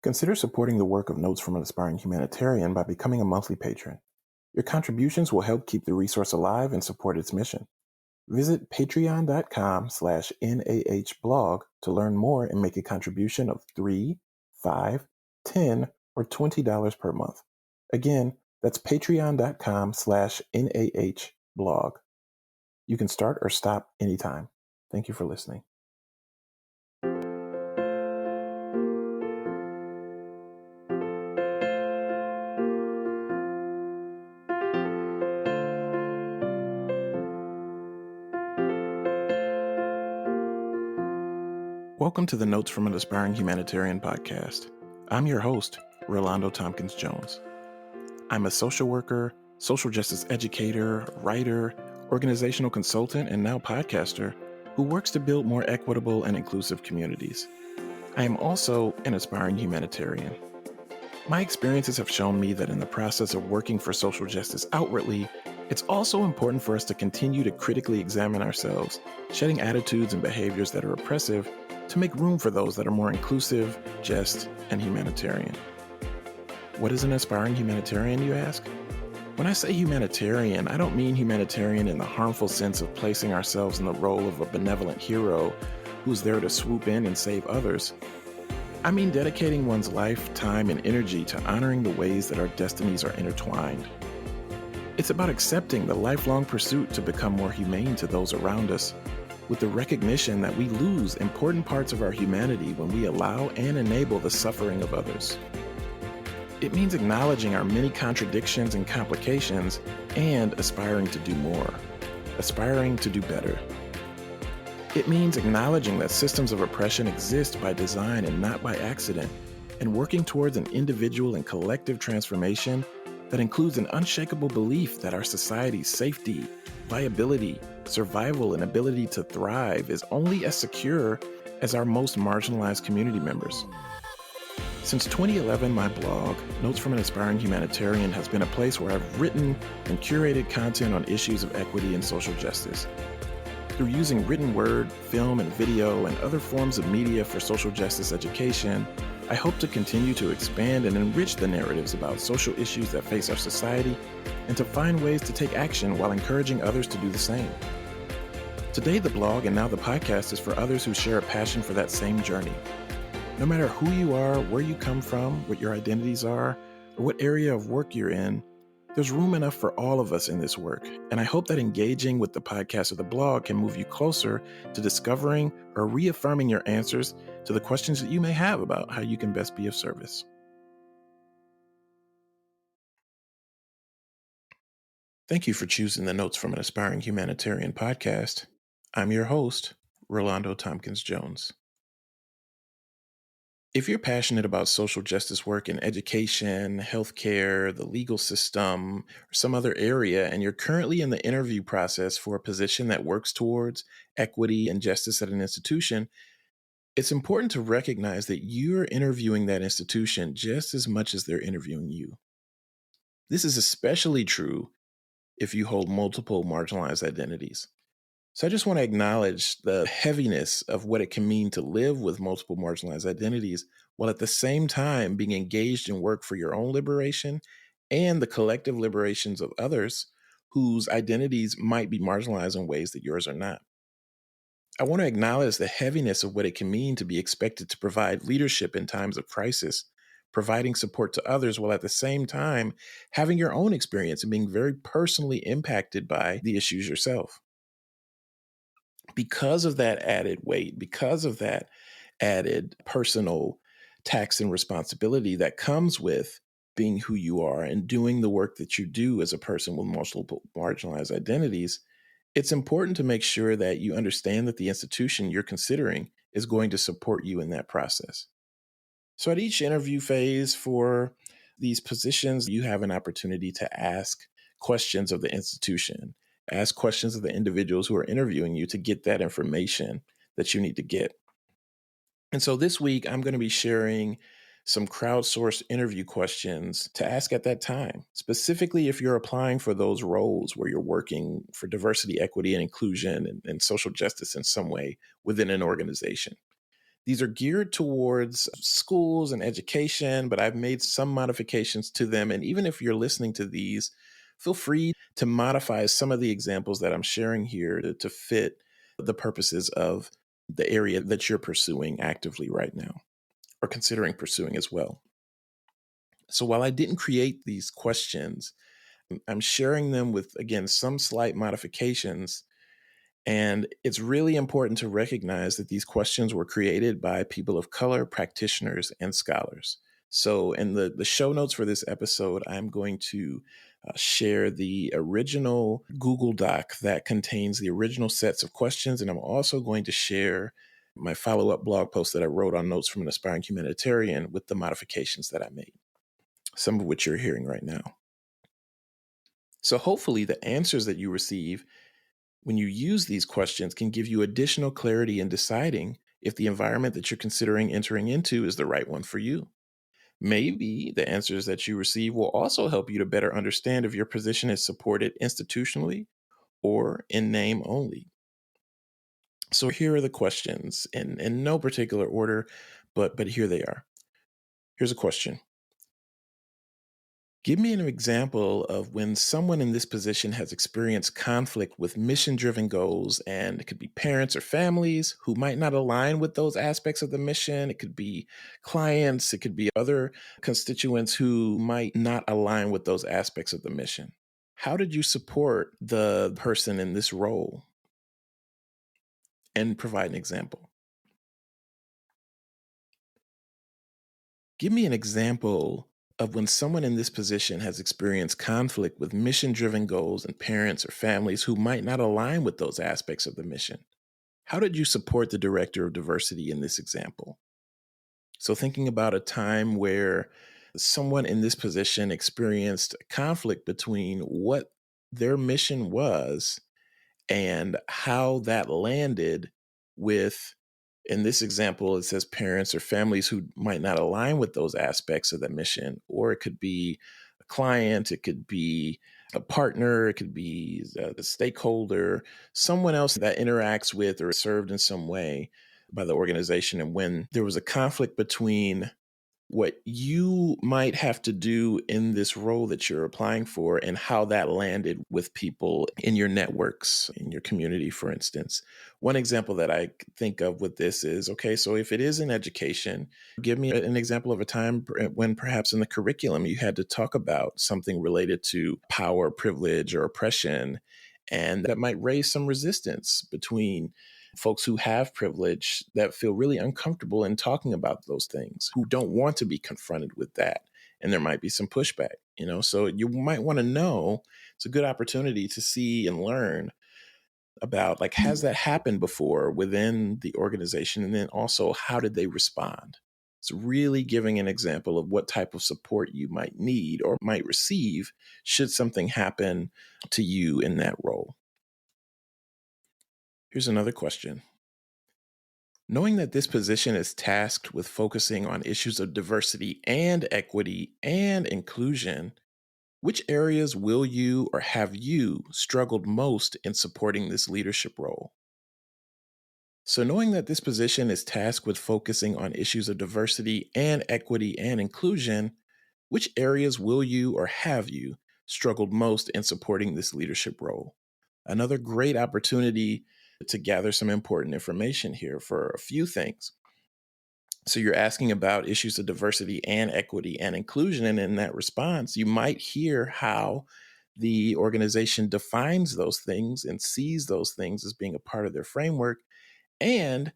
Consider supporting the work of Notes from an Aspiring Humanitarian by becoming a monthly patron. Your contributions will help keep the resource alive and support its mission. Visit patreon.com/NAHblog to learn more and make a contribution of $3, $5, $10, or $20 per month. Again, that's patreon.com/NAHblog. You can start or stop anytime. Thank you for listening. Welcome to the Notes from an Aspiring Humanitarian podcast. I'm your host, Relando Tompkins-Jones. I'm a social worker, social justice educator, writer, organizational consultant, and now podcaster who works to build more equitable and inclusive communities. I am also an aspiring humanitarian. My experiences have shown me that in the process of working for social justice outwardly, it's also important for us to continue to critically examine ourselves, shedding attitudes and behaviors that are oppressive to make room for those that are more inclusive, just, and humanitarian. What is an aspiring humanitarian, you ask? When I say humanitarian, I don't mean humanitarian in the harmful sense of placing ourselves in the role of a benevolent hero who's there to swoop in and save others. I mean dedicating one's life, time, and energy to honoring the ways that our destinies are intertwined. It's about accepting the lifelong pursuit to become more humane to those around us, with the recognition that we lose important parts of our humanity when we allow and enable the suffering of others. It means acknowledging our many contradictions and complications and aspiring to do more, aspiring to do better. It means acknowledging that systems of oppression exist by design and not by accident, and working towards an individual and collective transformation that includes an unshakable belief that our society's safety, viability, survival, and ability to thrive is only as secure as our most marginalized community members. Since 2011, my blog, Notes from an Aspiring Humanitarian, has been a place where I've written and curated content on issues of equity and social justice. Through using written word, film, and video, and other forms of media for social justice education, I hope to continue to expand and enrich the narratives about social issues that face our society and to find ways to take action while encouraging others to do the same. Today, the blog and now the podcast is for others who share a passion for that same journey. No matter who you are, where you come from, what your identities are, or what area of work you're in, there's room enough for all of us in this work, and I hope that engaging with the podcast or the blog can move you closer to discovering or reaffirming your answers to the questions that you may have about how you can best be of service. Thank you for choosing the Notes from an Aspiring Humanitarian podcast. I'm your host, Relando Tompkins-Jones. If you're passionate about social justice work in education, healthcare, the legal system, or some other area, and you're currently in the interview process for a position that works towards equity and justice at an institution, it's important to recognize that you're interviewing that institution just as much as they're interviewing you. This is especially true if you hold multiple marginalized identities. So I just want to acknowledge the heaviness of what it can mean to live with multiple marginalized identities while at the same time being engaged in work for your own liberation and the collective liberations of others whose identities might be marginalized in ways that yours are not. I want to acknowledge the heaviness of what it can mean to be expected to provide leadership in times of crisis, providing support to others while at the same time having your own experience and being very personally impacted by the issues yourself. Because of that added weight, because of that added personal tax and responsibility that comes with being who you are and doing the work that you do as a person with multiple marginalized identities, it's important to make sure that you understand that the institution you're considering is going to support you in that process. So at each interview phase for these positions, you have an opportunity to ask questions of the institution, ask questions of the individuals who are interviewing you to get that information that you need to get. And so this week, I'm going to be sharing some crowdsourced interview questions to ask at that time, specifically if you're applying for those roles where you're working for diversity, equity, and inclusion and social justice in some way within an organization. These are geared towards schools and education, but I've made some modifications to them. And even if you're listening to these, feel free to modify some of the examples that I'm sharing here to fit the purposes of the area that you're pursuing actively right now or considering pursuing as well. So while I didn't create these questions, I'm sharing them with, again, some slight modifications. And it's really important to recognize that these questions were created by people of color, practitioners, and scholars. So, in the show notes for this episode, I'm going to share the original Google Doc that contains the original sets of questions. And I'm also going to share my follow up blog post that I wrote on Notes from an Aspiring Humanitarian with the modifications that I made, some of which you're hearing right now. So, hopefully, the answers that you receive when you use these questions can give you additional clarity in deciding if the environment that you're considering entering into is the right one for you. Maybe the answers that you receive will also help you to better understand if your position is supported institutionally or in name only. So here are the questions in no particular order, but here they are. Here's a question. Give me an example of when someone in this position has experienced conflict with mission driven goals, and it could be parents or families who might not align with those aspects of the mission. It could be clients, it could be other constituents who might not align with those aspects of the mission. How did you support the person in this role? And provide an example. Give me an example of when someone in this position has experienced conflict with mission driven goals and parents or families who might not align with those aspects of the mission. How did you support the director of diversity in this example? So, thinking about a time where someone in this position experienced conflict between what their mission was and how that landed with, in this example, it says parents or families who might not align with those aspects of the mission, or it could be a client, it could be a partner, it could be the stakeholder, someone else that interacts with or is served in some way by the organization. And when there was a conflict between what you might have to do in this role that you're applying for and how that landed with people in your networks, in your community, for instance. One example that I think of with this is, okay, so if it is in education, give me an example of a time when perhaps in the curriculum you had to talk about something related to power, privilege, or oppression, and that might raise some resistance between folks who have privilege that feel really uncomfortable in talking about those things, who don't want to be confronted with that. And there might be some pushback, so you might want to know, it's a good opportunity to see and learn about, like, has that happened before within the organization? And then also, how did they respond? It's really giving an example of what type of support you might need or might receive should something happen to you in that role. Here's another question. Knowing that this position is tasked with focusing on issues of diversity and equity and inclusion, which areas will you or have you struggled most in supporting this leadership role? So, knowing that this position is tasked with focusing on issues of diversity and equity and inclusion, which areas will you or have you struggled most in supporting this leadership role? Another great opportunity to gather some important information here for a few things. So you're asking about issues of diversity and equity and inclusion. And in that response, you might hear how the organization defines those things and sees those things as being a part of their framework. And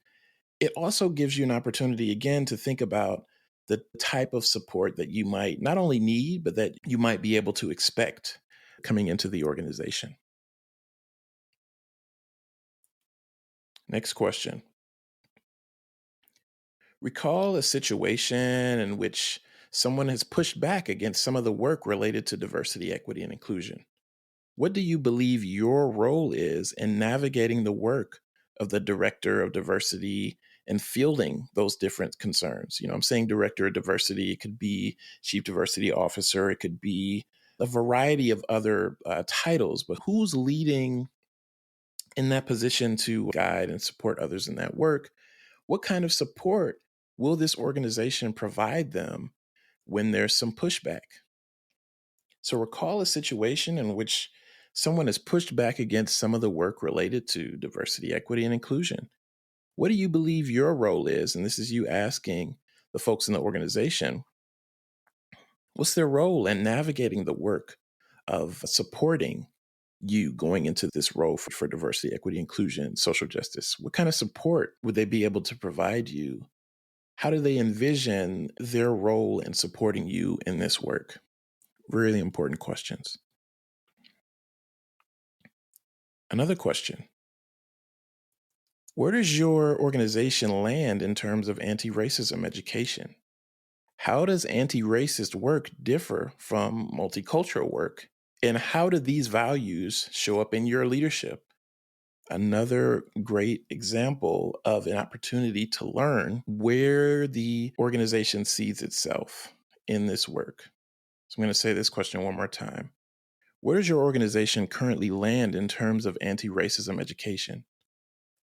it also gives you an opportunity, again, to think about the type of support that you might not only need, but that you might be able to expect coming into the organization. Next question. Recall a situation in which someone has pushed back against some of the work related to diversity, equity, and inclusion. What do you believe your role is in navigating the work of the director of diversity and fielding those different concerns? I'm saying director of diversity, it could be chief diversity officer, it could be a variety of other titles, but who's leading in that position to guide and support others in that work? What kind of support will this organization provide them when there's some pushback? So recall a situation in which someone has pushed back against some of the work related to diversity, equity, and inclusion. What do you believe your role is? And this is you asking the folks in the organization, what's their role in navigating the work of supporting you going into this role for diversity, equity, inclusion, social justice? What kind of support would they be able to provide you? How do they envision their role in supporting you in this work? Really important questions. Another question: where does your organization land in terms of anti racism education? How does anti racist work differ from multicultural work? And how do these values show up in your leadership? Another great example of an opportunity to learn where the organization sees itself in this work. So I'm going to say this question one more time. Where does your organization currently land in terms of anti racism education?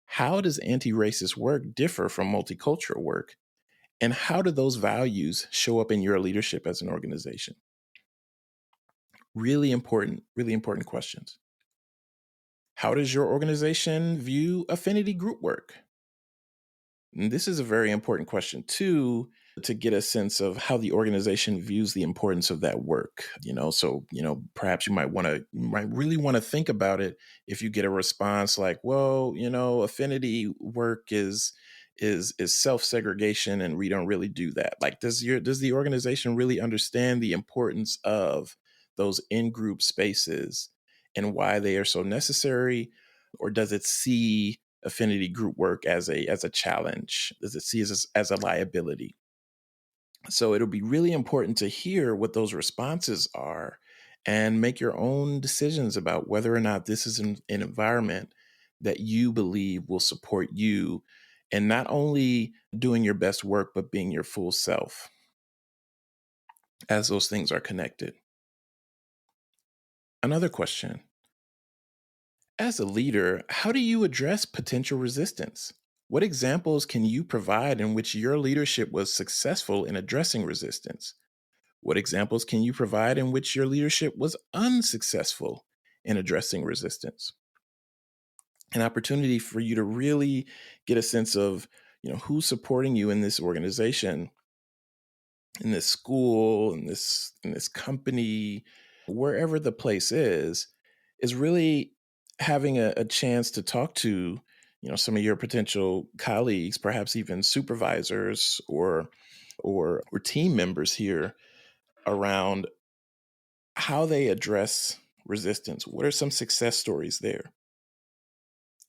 How does anti racist work differ from multicultural work? And how do those values show up in your leadership as an organization? Really important questions. How does your organization view affinity group work? And this is a very important question too, to get a sense of how the organization views the importance of that work. Perhaps you might really want to think about it if you get a response like, well, affinity work is self-segregation and we don't really do that. Like, does the organization really understand the importance of those in-group spaces and why they are so necessary? Or does it see affinity group work as a challenge? Does it see it as a liability? So it'll be really important to hear what those responses are and make your own decisions about whether or not this is an environment that you believe will support you and not only doing your best work, but being your full self, as those things are connected. Another question: as a leader, how do you address potential resistance? What examples can you provide in which your leadership was successful in addressing resistance? What examples can you provide in which your leadership was unsuccessful in addressing resistance? An opportunity for you to really get a sense of, who's supporting you in this organization, in this school, in this company, wherever the place is really having a chance to talk to, some of your potential colleagues, perhaps even supervisors or team members here, around how they address resistance. What are some success stories there?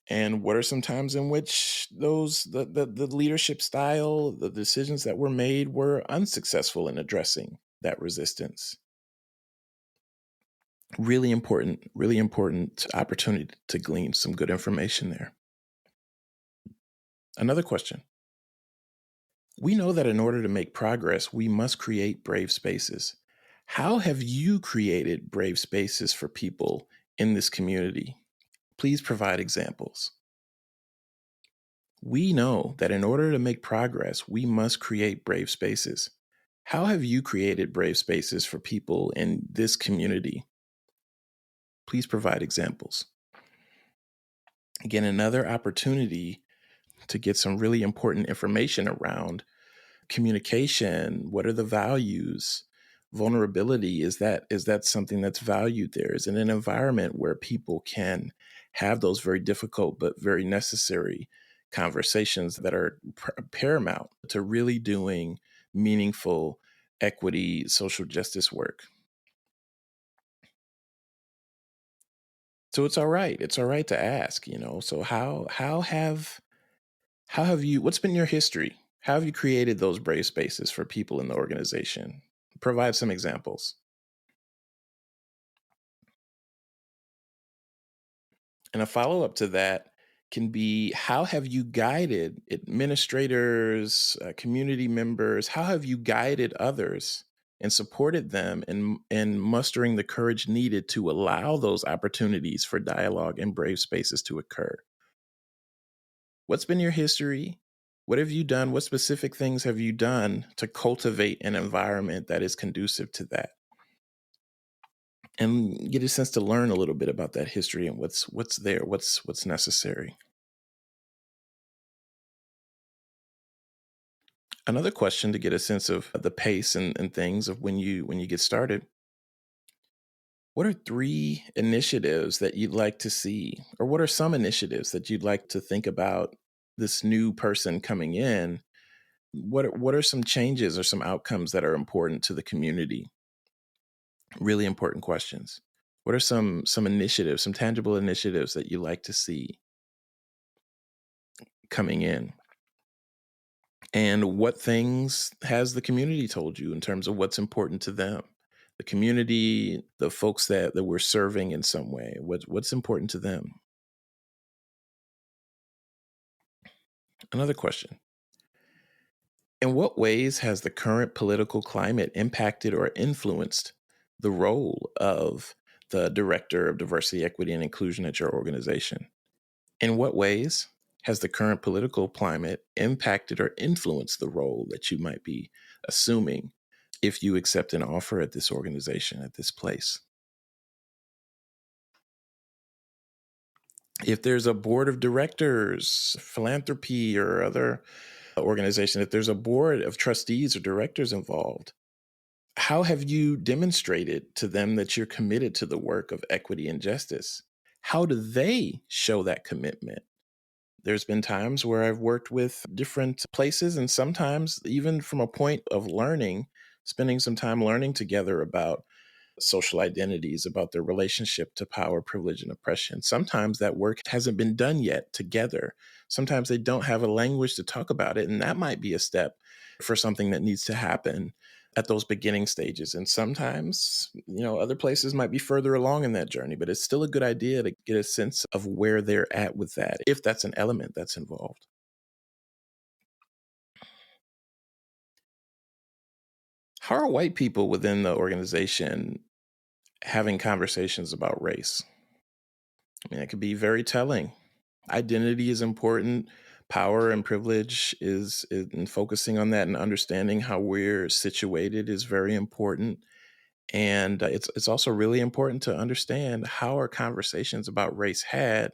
And what are some times in which the leadership style, the decisions that were made were unsuccessful in addressing that resistance? Really important opportunity to glean some good information there. Another question: we know that in order to make progress, we must create brave spaces. How have you created brave spaces for people in this community? Please provide examples. We know that in order to make progress, we must create brave spaces. How have you created brave spaces for people in this community? Please provide examples. Again, another opportunity to get some really important information around communication. What are the values? Vulnerability, is that something that's valued there? Is it an environment where people can have those very difficult but very necessary conversations that are paramount to really doing meaningful equity, social justice work? So it's all right. It's all right to ask, So how have you, what's been your history? How have you created those brave spaces for people in the organization? Provide some examples. And a follow up to that can be, how have you guided administrators, community members? How have you guided others and supported them in mustering the courage needed to allow those opportunities for dialogue and brave spaces to occur? What's been your history? What have you done? What specific things have you done to cultivate an environment that is conducive to that? And get a sense to learn a little bit about that history and what's there, what's necessary. Another question to get a sense of the pace and things of when you get started. What are three initiatives that you'd like to see? Or what are some initiatives that you'd like to think about this new person coming in? What are some changes or some outcomes that are important to the community? Really important questions. What are some initiatives, some tangible initiatives that you like to see coming in? And what things has the community told you in terms of what's important to them? The community, the folks that we're serving in some way, what's important to them? Another question. In what ways has the current political climate impacted or influenced the role of the Director of Diversity, Equity, and Inclusion at your organization? In what ways has the current political climate impacted or influenced the role that you might be assuming if you accept an offer at this organization, at this place? If there's a board of directors, philanthropy, or other organization, if there's a board of trustees or directors involved, how have you demonstrated to them that you're committed to the work of equity and justice? How do they show that commitment? There's been times where I've worked with different places, and sometimes even from a point of learning, spending some time learning together about social identities, about their relationship to power, privilege, and oppression. Sometimes that work hasn't been done yet together. Sometimes they don't have a language to talk about it, and that might be a step for something that needs to happen at those beginning stages. And sometimes, other places might be further along in that journey, but it's still a good idea to get a sense of where they're at with that, if that's an element that's involved. How are white people within the organization having conversations about race? I mean, it could be very telling. Identity is important. Power and privilege and focusing on that and understanding how we're situated is very important. And it's also really important to understand how are conversations about race had,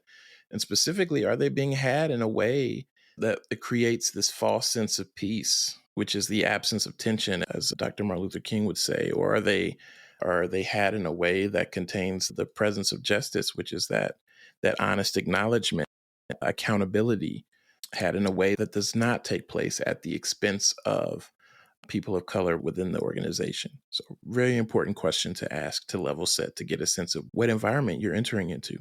and specifically, are they being had in a way that it creates this false sense of peace, which is the absence of tension, as Dr. Martin Luther King would say, or are they had in a way that contains the presence of justice, which is that honest acknowledgement, accountability, had in a way that does not take place at the expense of people of color within the organization. So, very important question to ask, to level set, to get a sense of what environment you're entering into.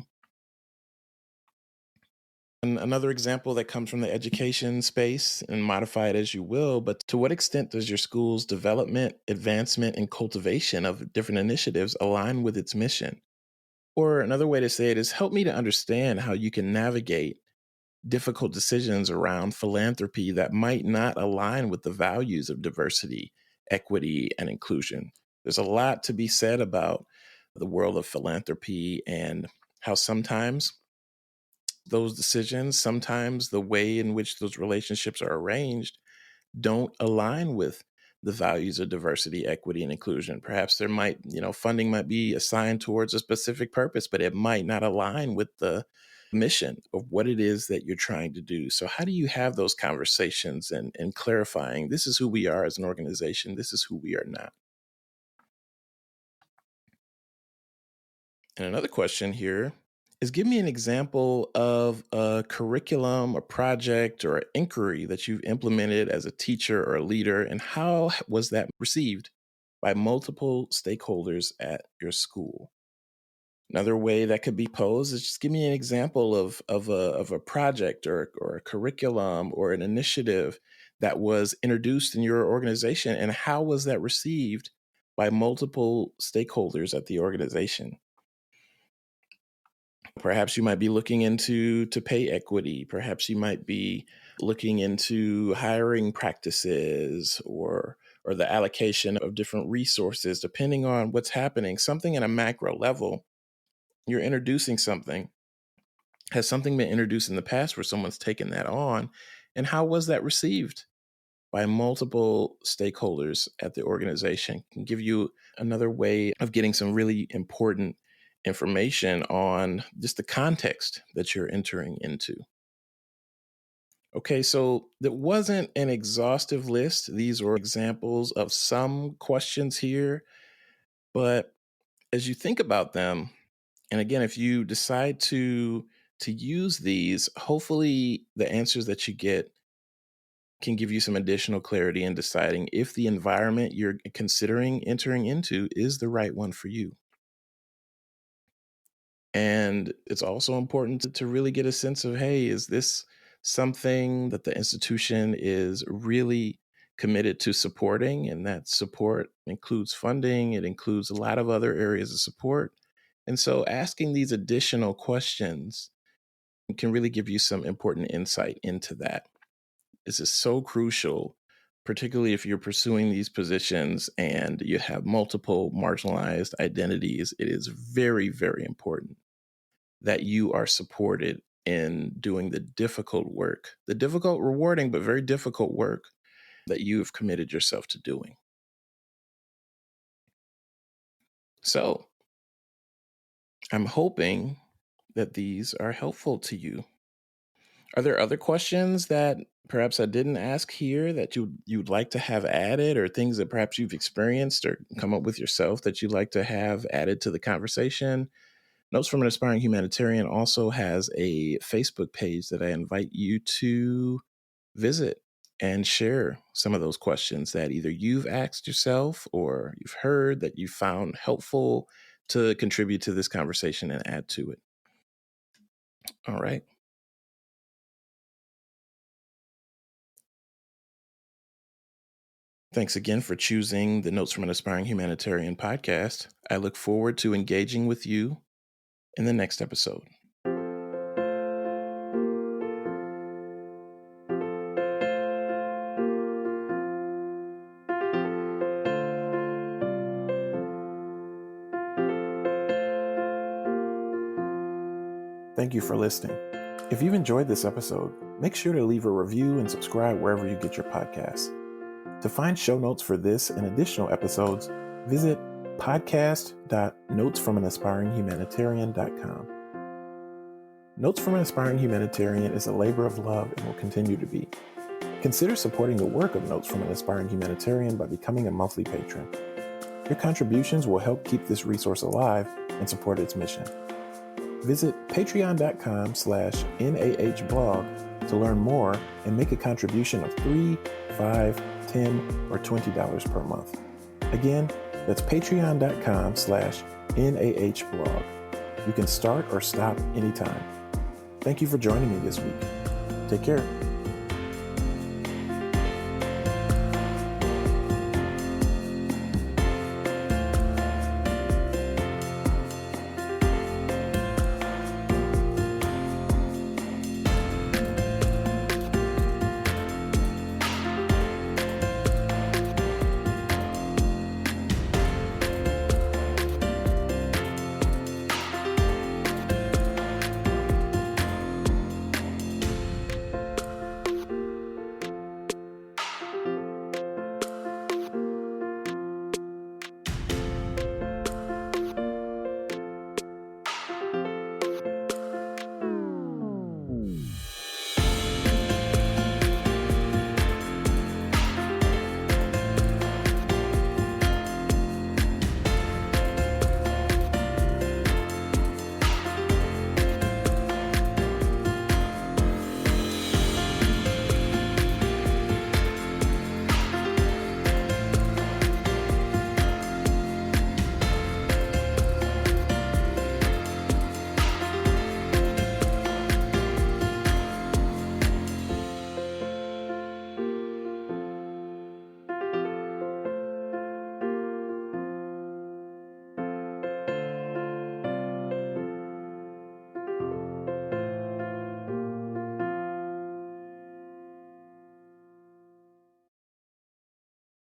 And another example that comes from the education space, and modify it as you will, but to what extent does your school's development, advancement, and cultivation of different initiatives align with its mission? Or another way to say it is, help me to understand how you can navigate difficult decisions around philanthropy that might not align with the values of diversity, equity, and inclusion. There's a lot to be said about the world of philanthropy and how sometimes those decisions, sometimes the way in which those relationships are arranged, don't align with the values of diversity, equity, and inclusion. Perhaps there might, funding might be assigned towards a specific purpose, but it might not align with the mission of what it is that you're trying to do. So how do you have those conversations and clarifying this is who we are as an organization, this is who we are not? And another question here is, give me an example of a curriculum, a project, or an inquiry that you've implemented as a teacher or a leader, and how was that received by multiple stakeholders at your school? Another way that could be posed is, just give me an example of a project or a curriculum or an initiative that was introduced in your organization, and how was that received by multiple stakeholders at the organization? Perhaps you might be looking into to pay equity. Perhaps you might be looking into hiring practices or the allocation of different resources, depending on what's happening. Something at a macro level, you're introducing something. Has something been introduced in the past where someone's taken that on And how was that received by multiple stakeholders at the organization? Can give you another way of getting some really important information on just the context that you're entering into. Okay, so that wasn't an exhaustive list. These were examples of some questions here, but as you think about them, and again, if you decide to use these, hopefully the answers that you get can give you some additional clarity in deciding if the environment you're considering entering into is the right one for you. And it's also important to really get a sense of, hey, is this something that the institution is really committed to supporting? And that support includes funding, it includes a lot of other areas of support. And so asking these additional questions can really give you some important insight into that. This is so crucial, particularly if you're pursuing these positions and you have multiple marginalized identities. It is very, very important that you are supported in doing the difficult work, the difficult, rewarding, but very difficult work that you have committed yourself to doing. So I'm hoping that these are helpful to you. Are there other questions that perhaps I didn't ask here that you'd like to have added, or things that perhaps you've experienced or come up with yourself that you'd like to have added to the conversation? Notes from an Aspiring Humanitarian also has a Facebook page that I invite you to visit and share some of those questions that either you've asked yourself or you've heard that you found helpful to contribute to this conversation and add to it. All right. Thanks again for choosing the Notes from an Aspiring Humanitarian podcast. I look forward to engaging with you in the next episode. Thank you for listening. If you've enjoyed this episode, make sure to leave a review and subscribe wherever you get your podcasts. To find show notes for this and additional episodes, visit podcast.notesfromanaspiringhumanitarian.com. Notes from an Aspiring Humanitarian is a labor of love and will continue to be. Consider supporting the work of Notes from an Aspiring Humanitarian by becoming a monthly patron. Your contributions will help keep this resource alive and support its mission. Visit patreon.com/NAHblog to learn more and make a contribution of $3, $5, $10, or $20 per month. Again, that's patreon.com/NAHblog. You can start or stop anytime. Thank you for joining me this week. Take care.